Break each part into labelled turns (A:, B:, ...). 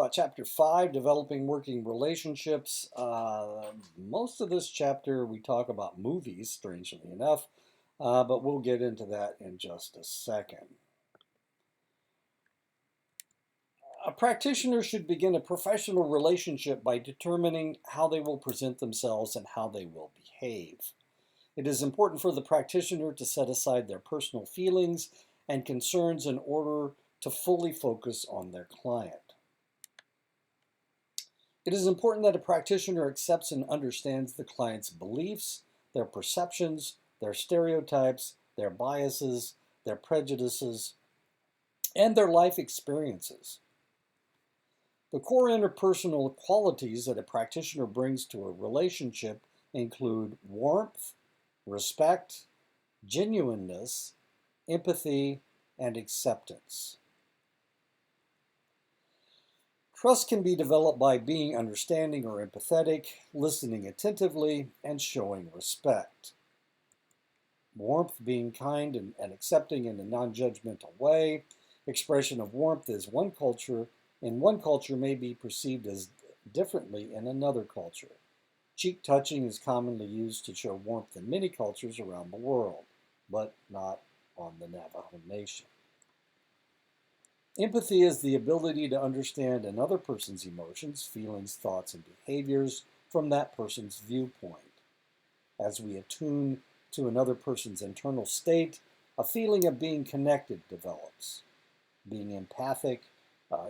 A: About chapter 5, developing working relationships. Most of this chapter we talk about movies, strangely enough, but we'll get into that in just a second. A practitioner should begin a professional relationship by determining how they will present themselves and how they will behave. It is important for the practitioner to set aside their personal feelings and concerns in order to fully focus on their client. It is important that a practitioner accepts and understands the client's beliefs, their perceptions, their stereotypes, their biases, their prejudices, and their life experiences. The core interpersonal qualities that a practitioner brings to a relationship include warmth, respect, genuineness, empathy, and acceptance. Trust can be developed by being understanding or empathetic, listening attentively, and showing respect. Warmth, being kind and accepting in a non-judgmental way. Expression of warmth in one culture may be perceived as differently in another culture. Cheek touching is commonly used to show warmth in many cultures around the world, but not on the Navajo Nation. Empathy is the ability to understand another person's emotions, feelings, thoughts, and behaviors from that person's viewpoint. As we attune to another person's internal state, a feeling of being connected develops. Being empathic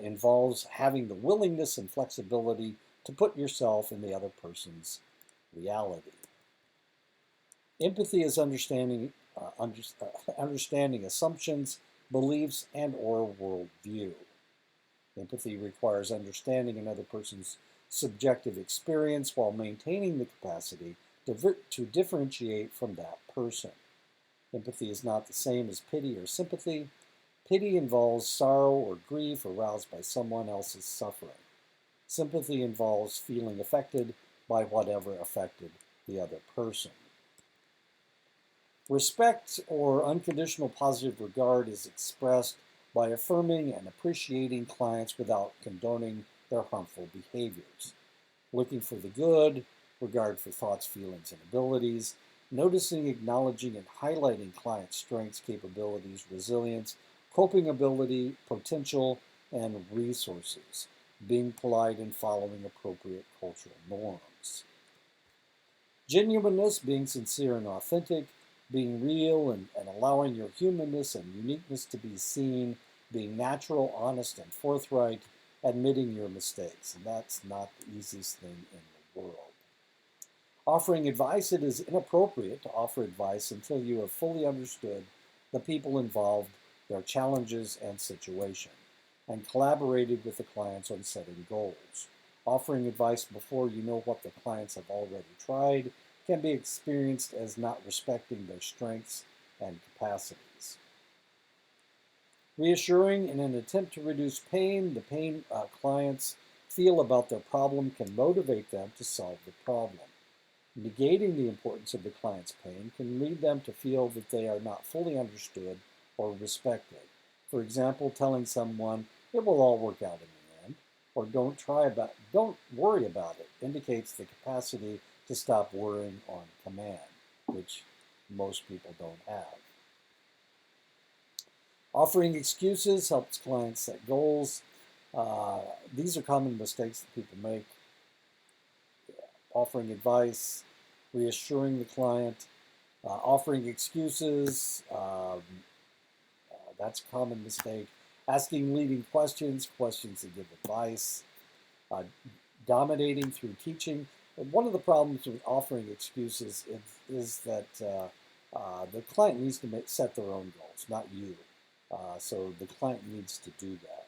A: involves having the willingness and flexibility to put yourself in the other person's reality. Empathy is understanding assumptions, beliefs, and or worldview. Empathy requires understanding another person's subjective experience while maintaining the capacity to differentiate from that person. Empathy is not the same as pity or sympathy. Pity involves sorrow or grief aroused by someone else's suffering. Sympathy involves feeling affected by whatever affected the other person. Respect or unconditional positive regard is expressed by affirming and appreciating clients without condoning their harmful behaviors. Looking for the good, regard for thoughts, feelings, and abilities, noticing, acknowledging, and highlighting clients' strengths, capabilities, resilience, coping ability, potential, and resources. Being polite and following appropriate cultural norms. Genuineness, being sincere and authentic, being real and allowing your humanness and uniqueness to be seen, being natural, honest, and forthright, admitting your mistakes. And that's not the easiest thing in the world. Offering advice, it is inappropriate to offer advice until you have fully understood the people involved, their challenges and situation, and collaborated with the clients on setting goals. Offering advice before you know what the clients have already tried can be experienced as not respecting their strengths and capacities. Reassuring in an attempt to reduce pain, the pain clients feel about their problem can motivate them to solve the problem. Negating the importance of the client's pain can lead them to feel that they are not fully understood or respected. For example, telling someone it will all work out in the end, or don't worry about it, indicates the capacity to stop worrying on command, which most people don't have. Offering excuses helps clients set goals. These are common mistakes that people make. Offering advice, reassuring the client, offering excuses, that's a common mistake. Asking leading questions that give advice, dominating through teaching. One of the problems with offering excuses is that the client needs to set their own goals, not you. So the client needs to do that.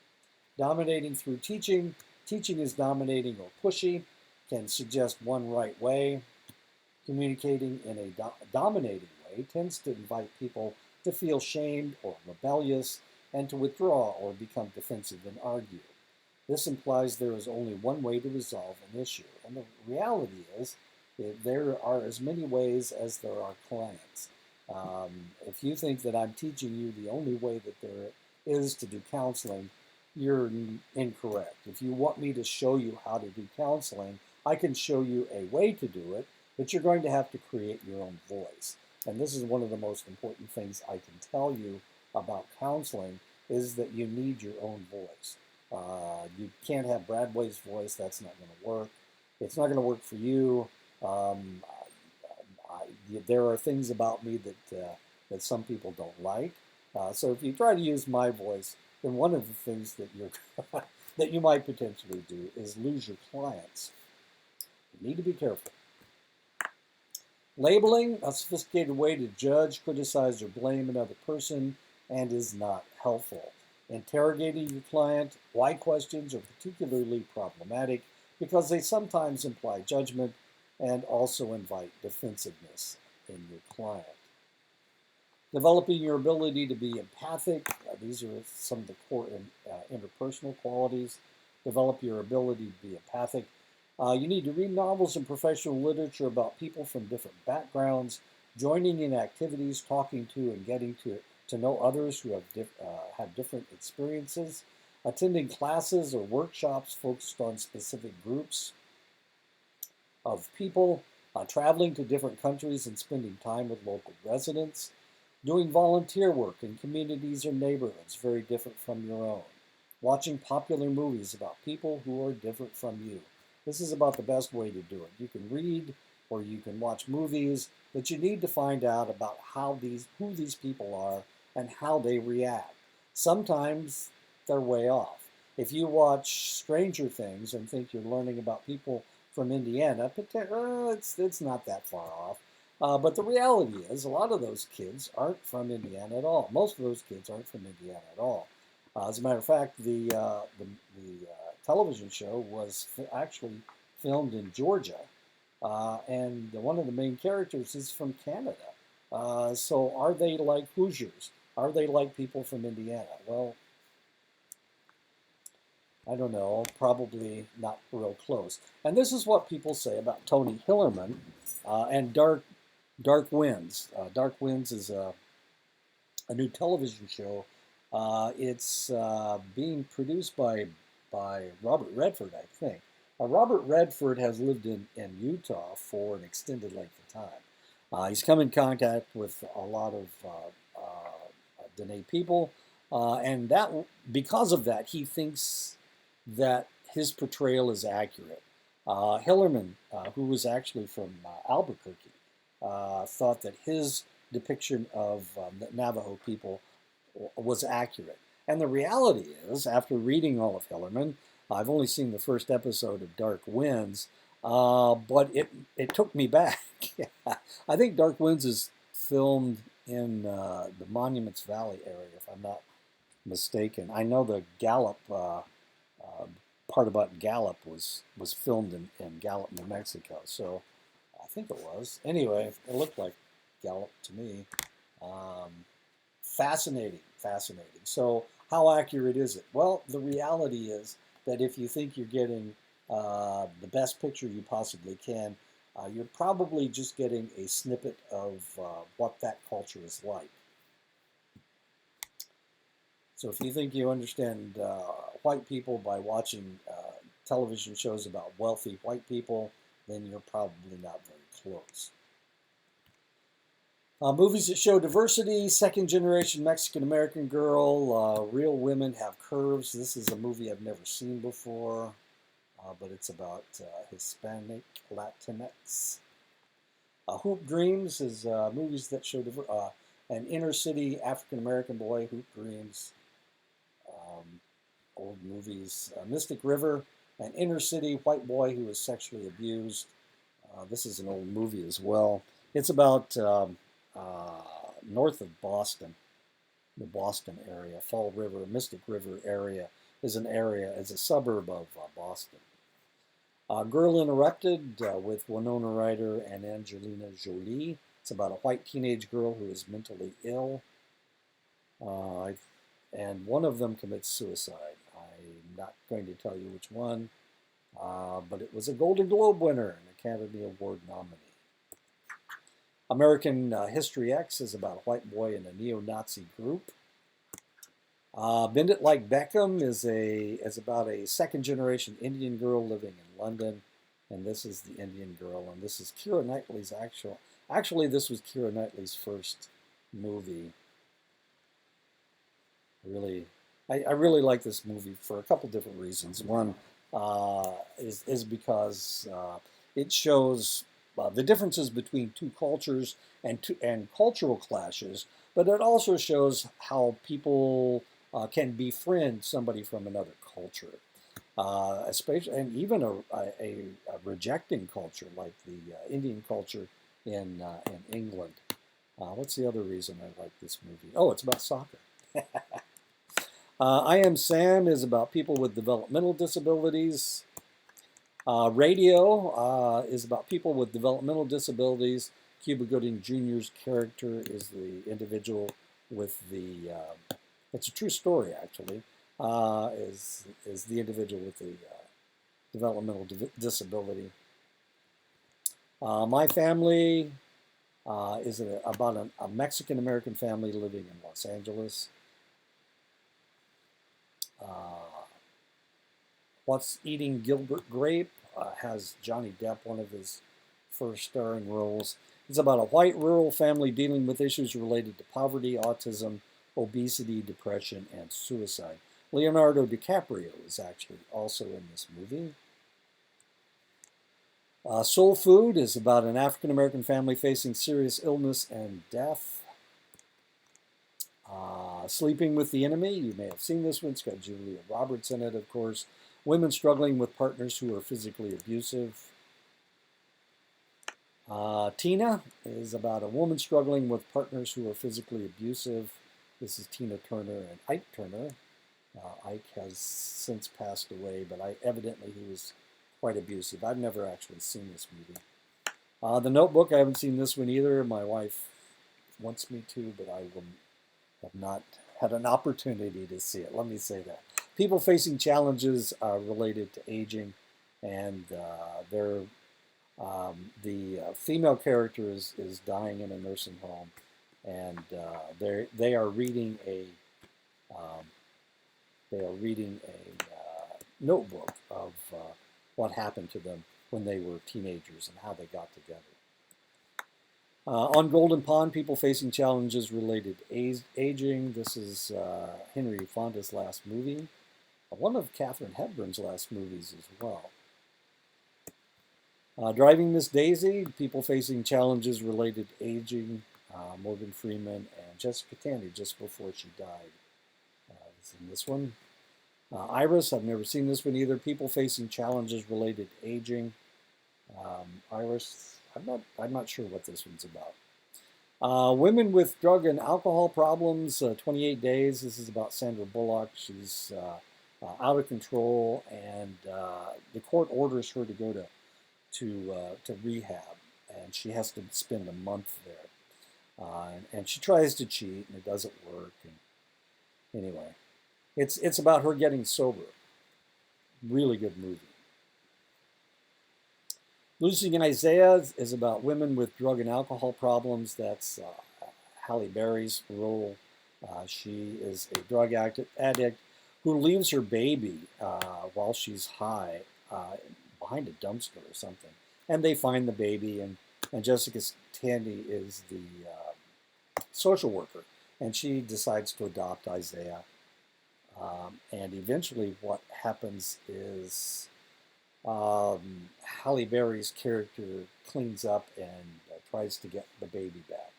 A: Dominating through teaching. Teaching is dominating or pushy, can suggest one right way. Communicating in a dominating way tends to invite people to feel shamed or rebellious and to withdraw or become defensive and argue. This implies there is only one way to resolve an issue. And the reality is that there are as many ways as there are clients. If you think that I'm teaching you the only way that there is to do counseling, you're incorrect. If you want me to show you how to do counseling, I can show you a way to do it, but you're going to have to create your own voice. And this is one of the most important things I can tell you about counseling is that you need your own voice. You can't have Bradway's voice. That's not going to work. It's not going to work for you. Um, there are things about me that some people don't like. So if you try to use my voice, then one of the things that that you might potentially do is lose your clients. You need to be careful. Labeling, a sophisticated way to judge, criticize, or blame another person, and is not helpful. Interrogating your client, why questions are particularly problematic because they sometimes imply judgment and also invite defensiveness in your client. Developing your ability to be empathic. These are some of the core interpersonal qualities. Develop your ability to be empathic. You need to read novels and professional literature about people from different backgrounds, joining in activities, talking to and getting to know others who have different experiences, attending classes or workshops focused on specific groups of people, traveling to different countries and spending time with local residents, doing volunteer work in communities or neighborhoods very different from your own, watching popular movies about people who are different from you. This is about the best way to do it. You can read or you can watch movies, but you need to find out about who these people are and how they react. Sometimes they're way off. If you watch Stranger Things and think you're learning about people from Indiana, it's not that far off. But the reality is, a lot of those kids aren't from Indiana at all. Most of those kids aren't from Indiana at all. As a matter of fact, the television show was actually filmed in Georgia, and one of the main characters is from Canada. So are they like Hoosiers? Are they like people from Indiana? Well, I don't know, probably not real close. And this is what people say about Tony Hillerman and Dark Winds. Dark Winds is a new television show. It's being produced by Robert Redford, I think. Robert Redford has lived in Utah for an extended length of time. He's come in contact with a lot of Dene people, and that because of that, he thinks that his portrayal is accurate. Hillerman, who was actually from Albuquerque, thought that his depiction of the Navajo people was accurate. And the reality is, after reading all of Hillerman, I've only seen the first episode of Dark Winds, but it took me back. I think Dark Winds is filmed in the Monuments Valley area, if I'm not mistaken. I know the Gallup part about Gallup was filmed in Gallup, New Mexico. So I think it was. Anyway, it looked like Gallup to me. Fascinating, fascinating. So how accurate is it? Well, the reality is that if you think you're getting the best picture you possibly can, you're probably just getting a snippet of what that culture is like. So if you think you understand white people by watching television shows about wealthy white people, then you're probably not very close. Movies that show diversity, second generation Mexican American girl, real women have curves. This is a movie I've never seen before, but it's about Hispanic Latinx. Hoop Dreams is movies that show an inner city African American boy, Hoop Dreams. Old movies. Mystic River, an inner city white boy who was sexually abused. This is an old movie as well. It's about north of Boston, the Boston area. Fall River, Mystic River area is a suburb of Boston. Girl Interrupted with Winona Ryder and Angelina Jolie. It's about a white teenage girl who is mentally ill, and one of them commits suicide. I'm not going to tell you which one, but it was a Golden Globe winner, an Academy Award nominee. American History X is about a white boy in a neo-Nazi group. Bend It Like Beckham is about a second generation Indian girl living in London, and this is the Indian girl, and this is Keira Knightley's actually this was Keira Knightley's first movie. Really, I really like this movie for a couple different reasons. One is because it shows the differences between two cultures and cultural clashes, but it also shows how people can befriend somebody from another culture, especially and even a rejecting culture like the Indian culture in England. What's the other reason I like this movie? Oh, it's about soccer. I Am Sam is about people with developmental disabilities. Radio is about people with developmental disabilities. Cuba Gooding Jr.'s character is the individual with the, it's a true story actually, is the individual with the developmental disability. My family is about a Mexican American family living in Los Angeles. What's Eating Gilbert Grape has Johnny Depp, one of his first starring roles. It's about a white rural family dealing with issues related to poverty, autism, obesity, depression, and suicide. Leonardo DiCaprio is actually also in this movie. Soul Food is about an African American family facing serious illness and death. Sleeping with the Enemy, you may have seen this one. It's got Julia Roberts in it, of course. Women struggling with partners who are physically abusive. Tina is about a woman struggling with partners who are physically abusive. This is Tina Turner and Ike Turner. Ike has since passed away, but evidently he was quite abusive. I've never actually seen this movie. The Notebook, I haven't seen this one either. My wife wants me to, but I have not had an opportunity to see it. Let me say that. People facing challenges related to aging, and the female character is dying in a nursing home, and they are reading a notebook of what happened to them when they were teenagers and how they got together. On Golden Pond, people facing challenges related to aging. This is Henry Fonda's last movie. One of Katharine Hepburn's last movies as well. Driving Miss Daisy, people facing challenges related to aging. Morgan Freeman and Jessica Tandy just before she died. In this one. Iris, I've never seen this one either. People facing challenges related to aging. Iris, I'm not sure what this one's about. Women with drug and alcohol problems, 28 Days. This is about Sandra Bullock. She's out of control, and the court orders her to go to rehab, and she has to spend a month there. And she tries to cheat, and it doesn't work. And anyway, it's about her getting sober. Really good movie. Losing Isaiah is about women with drug and alcohol problems. That's Halle Berry's role. She is a drug addict who leaves her baby while she's high behind a dumpster or something. And they find the baby, and Jessica Tandy is the social worker. And she decides to adopt Isaiah. And eventually what happens is Halle Berry's character cleans up and tries to get the baby back.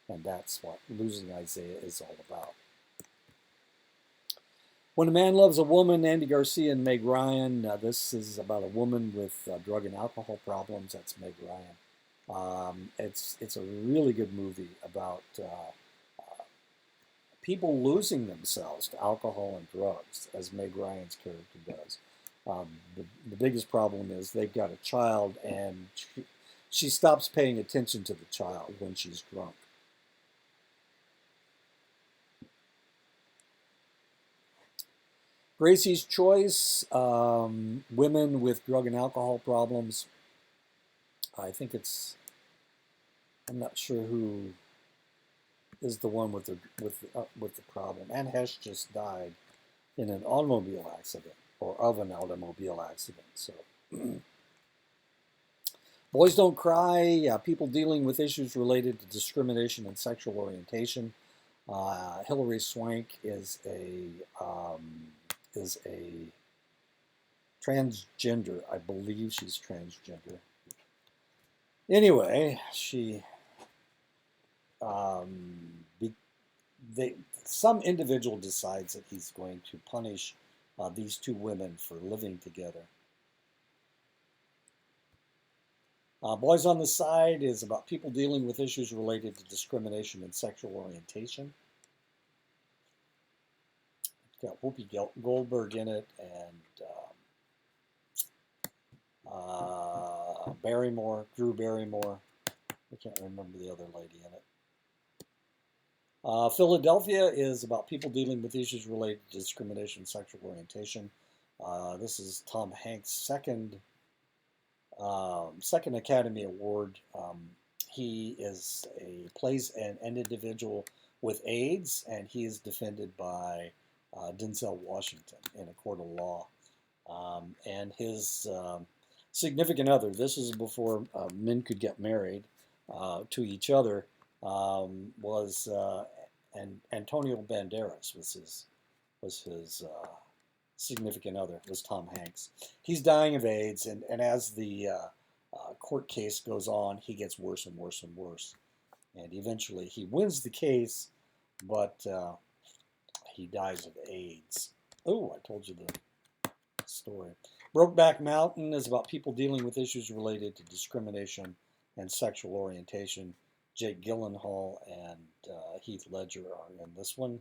A: And that's what Losing Isaiah is all about. When a Man Loves a Woman, Andy Garcia and Meg Ryan. This is about a woman with drug and alcohol problems. That's Meg Ryan. It's a really good movie about people losing themselves to alcohol and drugs, as Meg Ryan's character does. The biggest problem is they've got a child, and she stops paying attention to the child when she's drunk. Gracie's Choice, women with drug and alcohol problems. I think I'm not sure who is the one with the problem, and has just died in an automobile accident or of an automobile accident. So, boys don't cry. People dealing with issues related to discrimination and sexual orientation. Hilary Swank is a transgender. I believe she's transgender. Anyway, she some individual decides that he's going to punish these two women for living together. Boys on the Side is about people dealing with issues related to discrimination and sexual orientation. It's got Whoopi Goldberg in it, and Drew Barrymore. I can't remember the other lady in it. Philadelphia is about people dealing with issues related to discrimination and sexual orientation. This is Tom Hanks' second Academy Award. He plays an individual with AIDS, and he is defended by Denzel Washington in a court of law. And his significant other, this is before men could get married to each other, was Antonio Banderas was his significant other, was Tom Hanks. He's dying of AIDS, and as the court case goes on, he gets worse and worse and worse. And eventually he wins the case, but he dies of AIDS. Oh, I told you the story. Brokeback Mountain is about people dealing with issues related to discrimination and sexual orientation. Jake Gyllenhaal and Heath Ledger are in this one.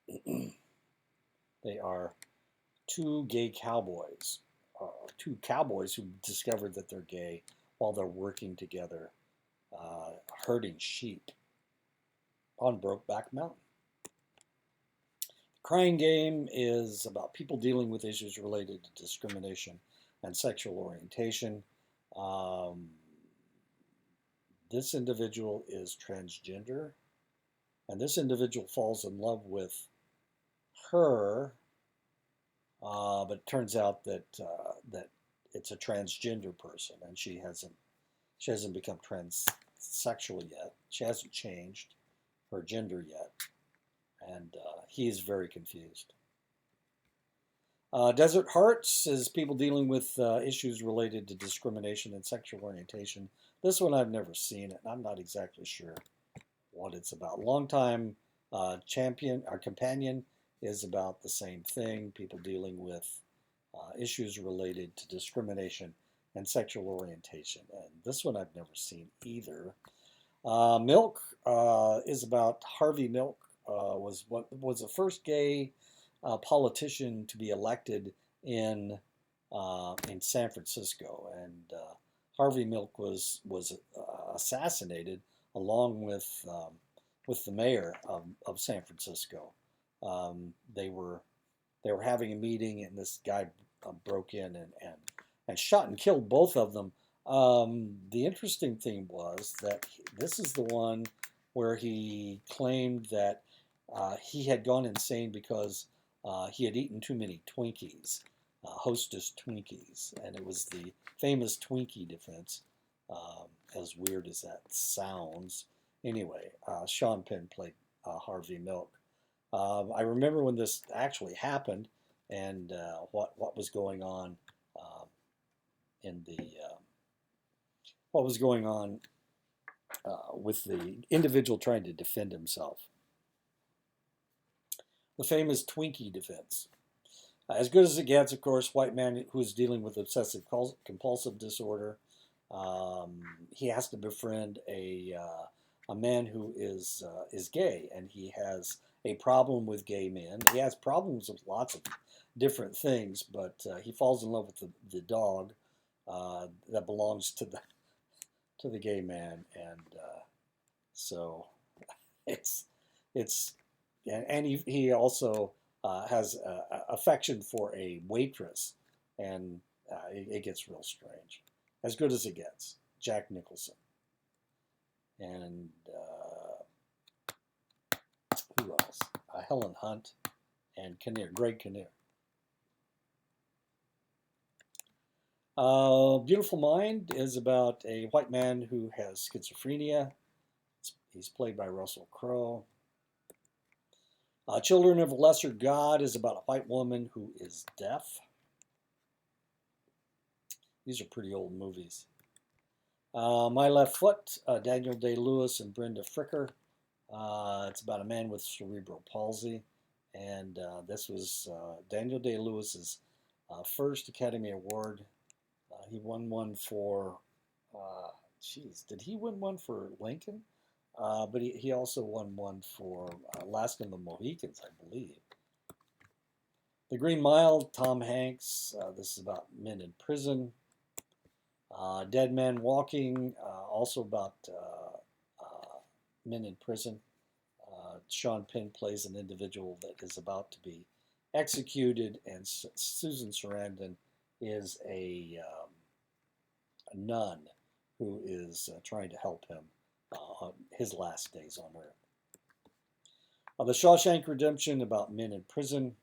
A: They are two cowboys who discovered that they're gay while they're working together, herding sheep on Brokeback Mountain. Crying Game is about people dealing with issues related to discrimination and sexual orientation. This individual is transgender, and this individual falls in love with her, but it turns out that it's a transgender person, and she hasn't become transsexual yet. She hasn't changed her gender yet, and he's very confused. Desert Hearts is people dealing with issues related to discrimination and sexual orientation. This one I've never seen it, and I'm not exactly sure what it's about. Longtime Companion is about the same thing, people dealing with issues related to discrimination and sexual orientation. And this one I've never seen either. Milk is about Harvey Milk, was the first gay politician to be elected in San Francisco, and Harvey Milk was assassinated along with the mayor of San Francisco. They were having a meeting, and this guy broke in and shot and killed both of them. The interesting thing was that this is the one where he claimed that he had gone insane because he had eaten too many Twinkies, Hostess Twinkies, and it was the famous Twinkie defense, as weird as that sounds. Anyway, Sean Penn played Harvey Milk. I remember when this actually happened, and what was going on with the individual trying to defend himself. The famous Twinkie defense. As good as it gets, of course, white man who is dealing with obsessive compulsive disorder. He has to befriend a man who is gay, and he has a problem with gay men. He has problems with lots of different things, but he falls in love with the dog that belongs to the gay man, and so it's and he also has affection for a waitress, and it gets real strange. As Good as It Gets, Jack Nicholson. And Helen Hunt and Kinnear, Greg Kinnear. Beautiful Mind is about a white man who has schizophrenia. He's played by Russell Crowe. Children of a Lesser God is about a white woman who is deaf. These are pretty old movies. My Left Foot, Daniel Day-Lewis and Brenda Fricker. It's about a man with cerebral palsy. And this was Daniel Day-Lewis's first Academy Award. He won one for, did he win one for Lincoln? But he also won one for Last of the Mohicans, I believe. The Green Mile, Tom Hanks. This is about men in prison. Dead Man Walking, also about men in prison. Sean Penn plays an individual that is about to be executed, and Susan Sarandon is a nun who is trying to help him on his last days on earth. The Shawshank Redemption, about men in prison.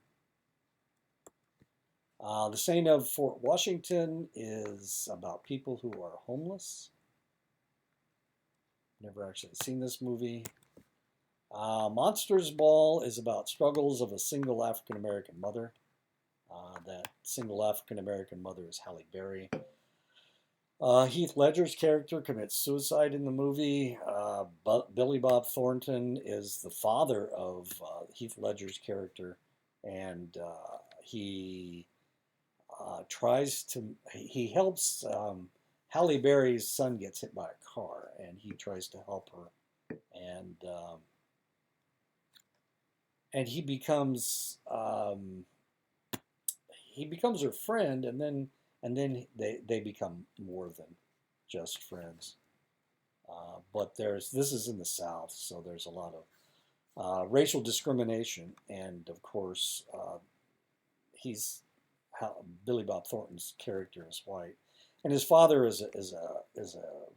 A: The Saint of Fort Washington is about people who are homeless. Never actually seen this movie. Monsters Ball is about struggles of a single African American mother. That single African American mother is Halle Berry. Heath Ledger's character commits suicide in the movie. Billy Bob Thornton is the father of Heath Ledger's character, and he helps Halle Berry's son gets hit by a car, and he tries to help her, and he becomes her friend, and then they become more than just friends. But this is in the South, so there's a lot of racial discrimination, and of course, Billy Bob Thornton's character is white, and his father is a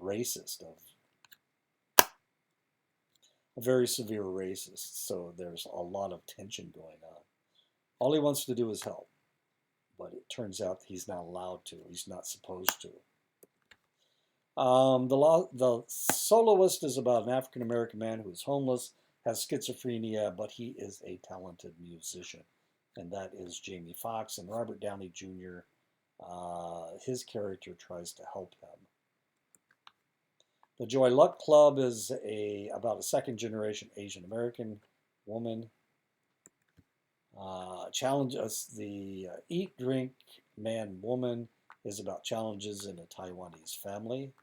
A: racist, a very severe racist. So there's a lot of tension going on. All he wants to do is help, but it turns out he's not allowed to. He's not supposed to. The Soloist is about an African American man who is homeless, has schizophrenia, but he is a talented musician, and that is Jamie Foxx. And Robert Downey Jr., his character tries to help him. The Joy Luck Club is about a second-generation Asian American woman. The Eat, Drink, Man, Woman is about challenges in a Taiwanese family.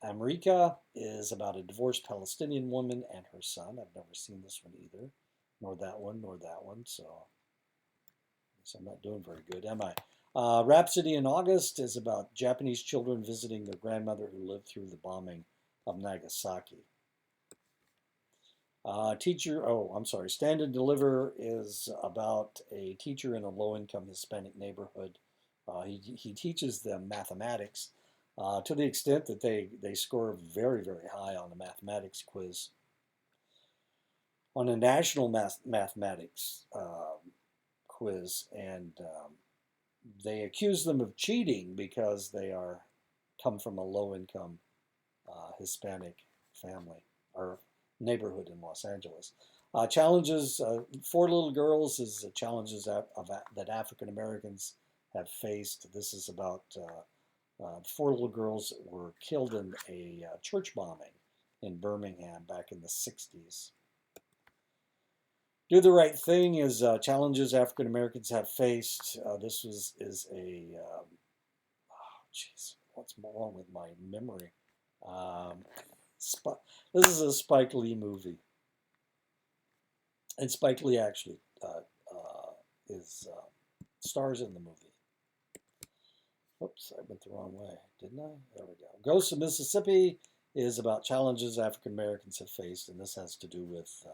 A: America is about a divorced Palestinian woman and her son. I've never seen this one either, nor that one, so I guess I'm not doing very good, am I? Rhapsody in August is about Japanese children visiting their grandmother who lived through the bombing of Nagasaki. Stand and Deliver is about a teacher in a low-income Hispanic neighborhood. He teaches them mathematics to the extent that they score very, very high on the mathematics quiz. On a national mathematics quiz, and they accuse them of cheating because they come from a low-income Hispanic family or neighborhood in Los Angeles. Challenges, Four Little Girls is challenges that African Americans have faced. This is about four little girls that were killed in a church bombing in Birmingham back in the 60s. Do the Right Thing is challenges African Americans have faced. This is a what's wrong with my memory? This is a Spike Lee movie, and Spike Lee actually stars in the movie. Oops, I went the wrong way, didn't I? There we go. Ghosts of Mississippi is about challenges African Americans have faced, and this has to do with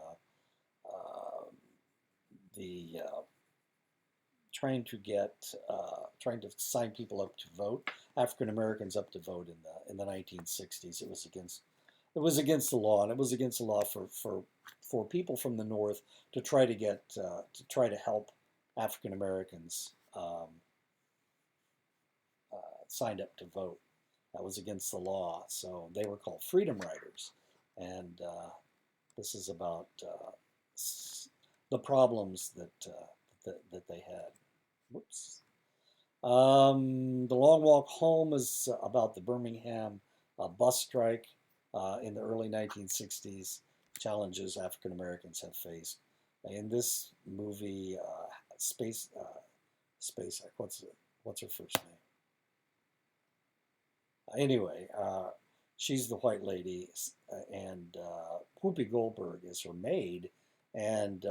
A: trying to sign people up to vote, African Americans up to vote in the 1960s. It was against it was against the law, and it was against the law for people from the North to try to get to try to help African Americans signed up to vote. That was against the law, so they were called freedom riders, and this is about the problems that they had. Whoops. The Long Walk Home is about the Birmingham bus strike in the early 1960s, challenges African Americans have faced. In this movie, what's her first name? Anyway, she's the white lady, and Whoopi Goldberg is her maid, and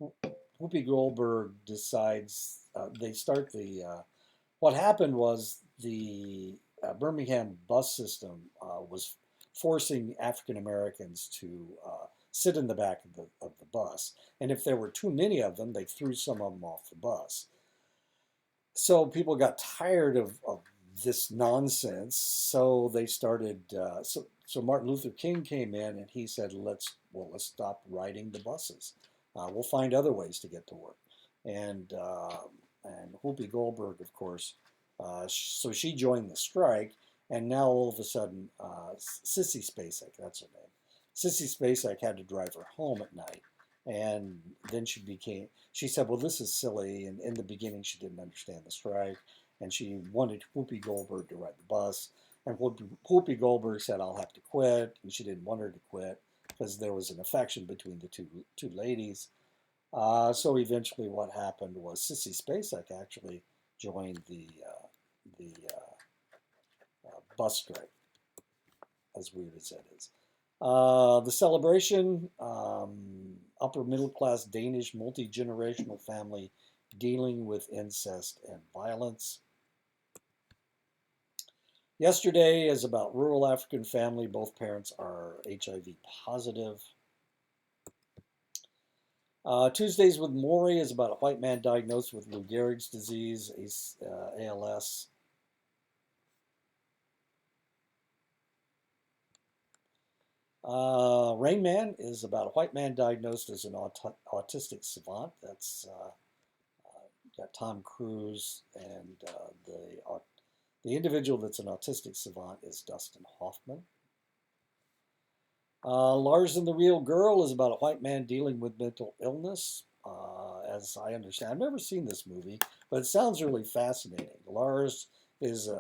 A: Whoopi Goldberg decides they start the. What happened was the Birmingham bus system was forcing African Americans to sit in the back of the bus, and if there were too many of them, they threw some of them off the bus. So people got tired of this nonsense, so they started. So Martin Luther King came in and he said, let's stop riding the buses. We'll find other ways to get to work. And Whoopi Goldberg, of course, so she joined the strike, and now all of a sudden, Sissy Spacek, that's her name. Sissy Spacek had to drive her home at night, and then she said, well, this is silly, and in the beginning she didn't understand the strike, and she wanted Whoopi Goldberg to ride the bus, and Whoopi Goldberg said, I'll have to quit, and she didn't want her to quit, because there was an affection between the two ladies. So eventually what happened was Sissy Spacek actually joined the bus strike, as weird as that is. The celebration, upper middle class Danish multi-generational family dealing with incest and violence. Yesterday is about rural African family. Both parents are HIV positive. Tuesdays with Maury is about a white man diagnosed with Lou Gehrig's disease, ALS. Rain Man is about a white man diagnosed as an autistic savant. That's got Tom Cruise, and the individual that's an autistic savant is Dustin Hoffman. Lars and the Real Girl is about a white man dealing with mental illness. As I understand, I've never seen this movie, but it sounds really fascinating. Lars is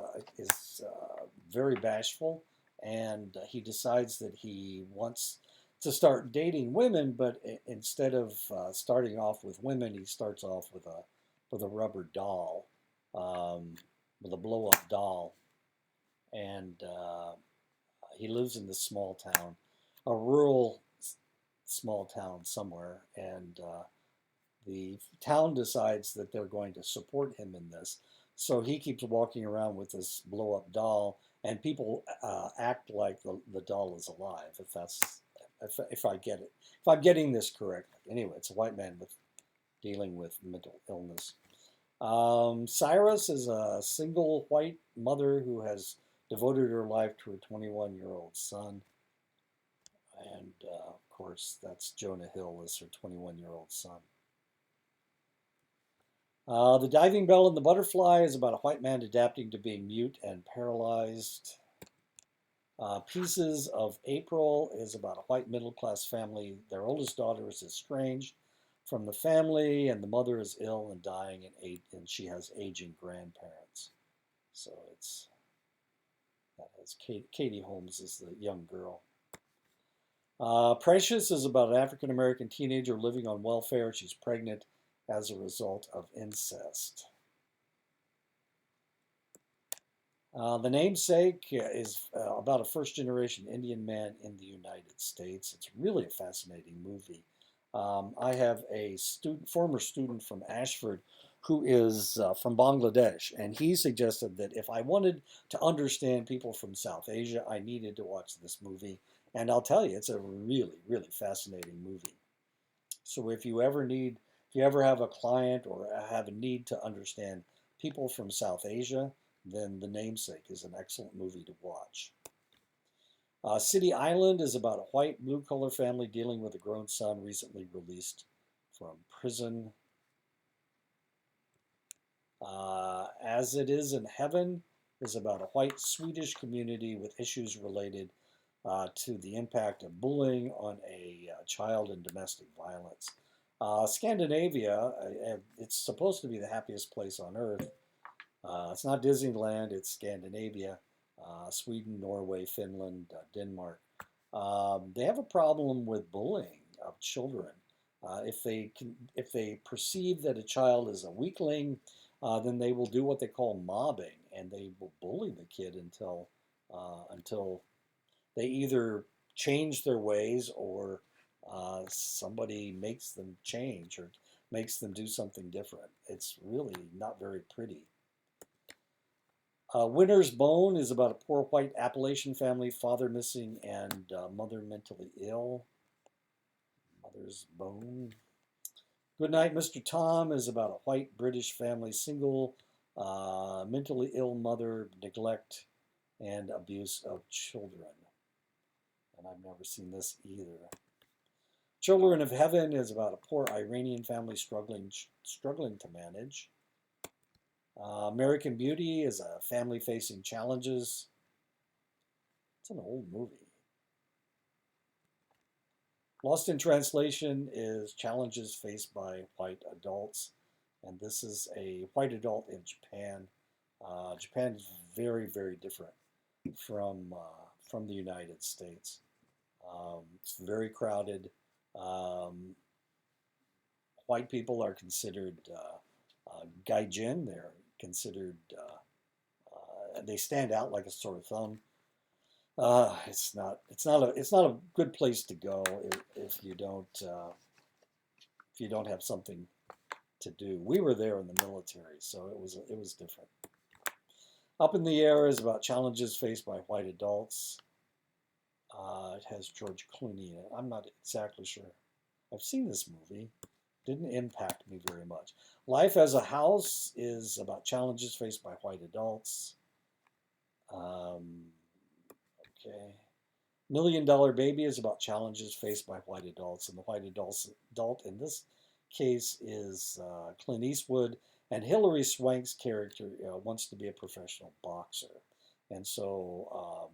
A: very bashful, and he decides that he wants to start dating women, but instead of starting off with women, he starts off with a rubber doll, with a blow-up doll, and he lives in this small town, a rural small town somewhere, and the town decides that they're going to support him in this. So he keeps walking around with this blow-up doll, and people act like the doll is alive. If I get it, if I'm getting this correctly. Anyway, it's a white man dealing with mental illness. Cyrus is a single white mother who has devoted her life to her 21-year-old son. And of course, that's Jonah Hill as her 21-year-old son. The Diving Bell and the Butterfly is about a white man adapting to being mute and paralyzed. Pieces of April is about a white middle-class family. Their oldest daughter is estranged from the family, and the mother is ill and dying, and she has aging grandparents. So that has Katie Holmes as the young girl. Precious is about an African American teenager living on welfare. She's pregnant as a result of incest. The Namesake is about a first-generation Indian man in the United States. It's really a fascinating movie. I have a former student from Ashford who is from Bangladesh, and he suggested that if I wanted to understand people from South Asia, I needed to watch this movie. And I'll tell you, it's a really, really fascinating movie. So if you ever have a client or have a need to understand people from South Asia, then The Namesake is an excellent movie to watch. City Island is about a white, blue-collar family dealing with a grown son recently released from prison. As It Is in Heaven is about a white Swedish community with issues related to the impact of bullying on a child and domestic violence. Scandinavia, it's supposed to be the happiest place on earth. It's not Disneyland, it's Scandinavia, Sweden, Norway, Finland, Denmark. They have a problem with bullying of children. If they perceive that a child is a weakling, then they will do what they call mobbing, and they will bully the kid until they either change their ways or somebody makes them change or makes them do something different. It's really not very pretty. Winter's Bone is about a poor white Appalachian family, father missing and mother mentally ill. Mother's Bone. Goodnight, Mr. Tom is about a white British family, single, mentally ill mother, neglect, and abuse of children. And I've never seen this either. Children of Heaven is about a poor Iranian family struggling to manage. American Beauty is a family facing challenges. It's an old movie. Lost in Translation is challenges faced by white adults, and this is a white adult in Japan. Japan is very, very different from the United States. It's very crowded. White people are considered gaijin. They're considered they stand out like a sore thumb. It's not a good place to go if you don't have something to do. We were there in the military, so it was different. Up in the Air is about challenges faced by white adults. It has George Clooney in it. I'm not exactly sure. I've seen this movie. Didn't impact me very much. Life as a House is about challenges faced by white adults. Okay. Million Dollar Baby is about challenges faced by white adults, and the white adult in this case is Clint Eastwood, and Hilary Swank's character wants to be a professional boxer, and so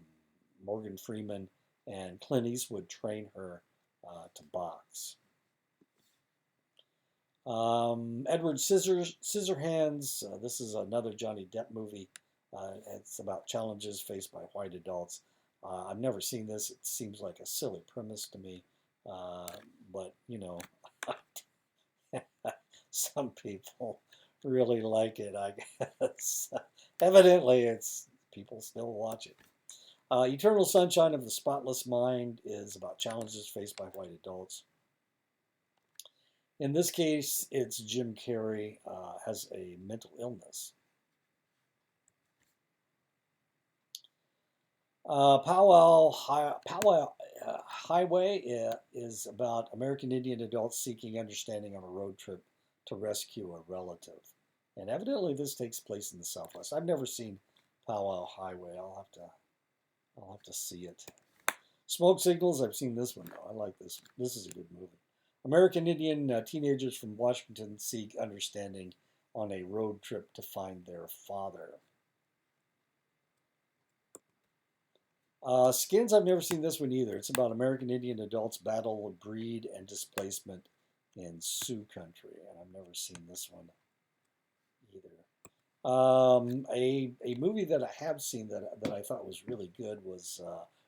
A: Morgan Freeman and Clint Eastwood train her to box. Edward Scissorhands. This is another Johnny Depp movie. It's about challenges faced by white adults. I've never seen this. It seems like a silly premise to me, but some people really like it. I guess evidently, it's people still watch it. Eternal Sunshine of the Spotless Mind is about challenges faced by white adults. In this case, it's Jim Carrey has a mental illness. Powwow Highway is about American Indian adults seeking understanding on a road trip to rescue a relative. And evidently this takes place in the Southwest. I've never seen Powwow Highway. I'll have to see it. Smoke Signals, I've seen this one though. I like this. This is a good movie. American Indian teenagers from Washington seek understanding on a road trip to find their father. Skins, I've never seen this one either. It's about American Indian adults battle with greed and displacement in Sioux country, and I've never seen this one either. A movie that I have seen that I thought was really good was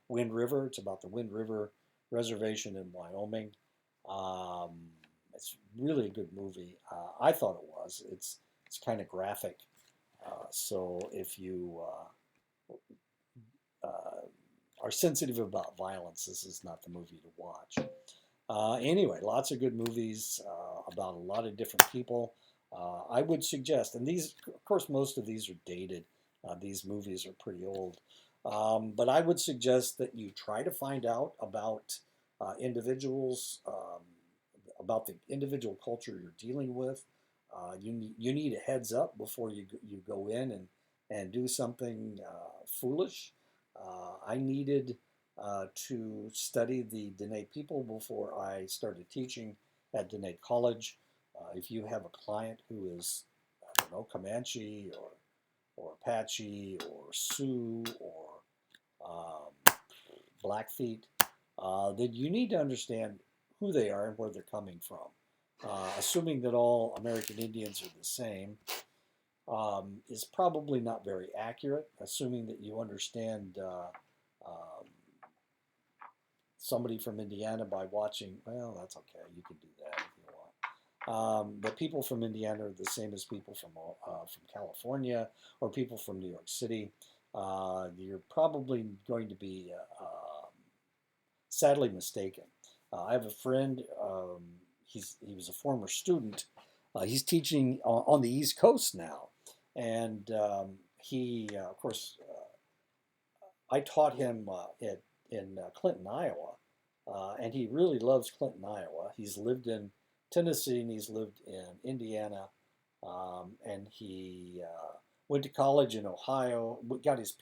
A: Wind River. It's about the Wind River Reservation in Wyoming. It's really a good movie. I thought it was. It's kind of graphic. So if you are sensitive about violence, this is not the movie to watch. Anyway, lots of good movies about a lot of different people. I would suggest, and these, of course, most of these are dated. These movies are pretty old. But I would suggest that you try to find out about individuals, about the individual culture you're dealing with. You need a heads up before you go in and do something foolish. I needed to study the Dene people before I started teaching at Dene College. If you have a client who is, I don't know, Comanche or Apache or Sioux or Blackfeet, then you need to understand who they are and where they're coming from. Assuming that all American Indians are the same is probably not very accurate. Assuming that you understand um, somebody from Indiana by watching, well, that's okay. You can do that if you want. But people from Indiana are the same as people from California or people from New York City. You're probably going to be sadly mistaken. I have a friend. He was a former student. He's teaching on the East Coast now, and of course, I taught him in Clinton, Iowa, and he really loves Clinton, Iowa. He's lived in Tennessee and he's lived in Indiana, and he went to college in Ohio, got his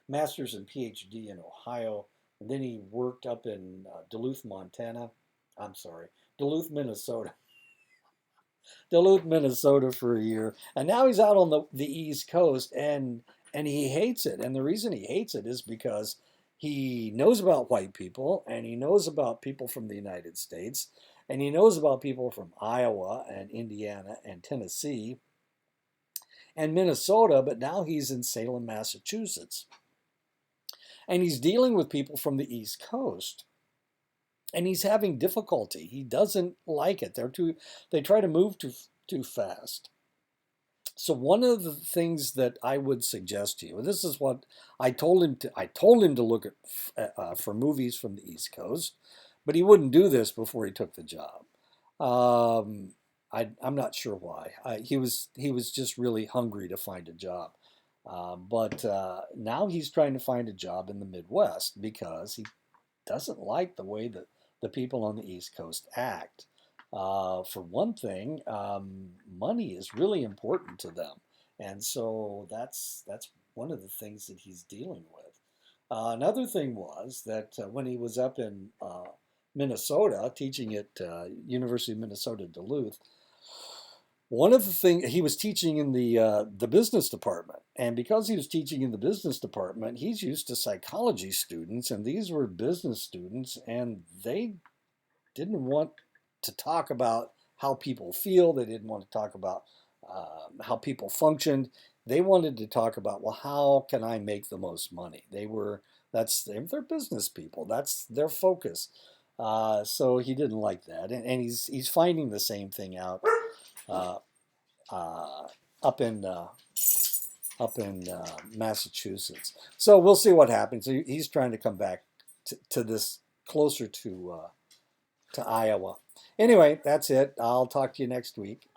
A: master's and PhD in Ohio, and then he worked up in Duluth, Montana. I'm sorry, Duluth, Minnesota. Duluth, Minnesota for a year, and now he's out on the East Coast, and he hates it. And the reason he hates it is because he knows about white people, and he knows about people from the United States, and he knows about people from Iowa and Indiana and Tennessee and Minnesota, but now he's in Salem, Massachusetts. And he's dealing with people from the East Coast. And he's having difficulty. He doesn't like it. They try to move too fast. So one of the things that I would suggest to you, and this is what I told him to look at for movies from the East Coast, but he wouldn't do this before he took the job. I'm not sure why. He was just really hungry to find a job. But now he's trying to find a job in the Midwest because he doesn't like the way that the people on the East Coast act. For one thing, money is really important to them, and so that's one of the things that he's dealing with. Another thing was that when he was up in Minnesota teaching at University of Minnesota Duluth, one of the things he was teaching in the business department, and because he was teaching in the business department, he's used to psychology students, and these were business students, and they didn't want to talk about how people feel. They didn't want to talk about how people functioned. They wanted to talk about, well, how can I make the most money? They're business people. That's their focus. So he didn't like that, and he's finding the same thing out uh, uh, up in Massachusetts. So we'll see what happens. He's trying to come back to this closer to Iowa. Anyway, that's it. I'll talk to you next week.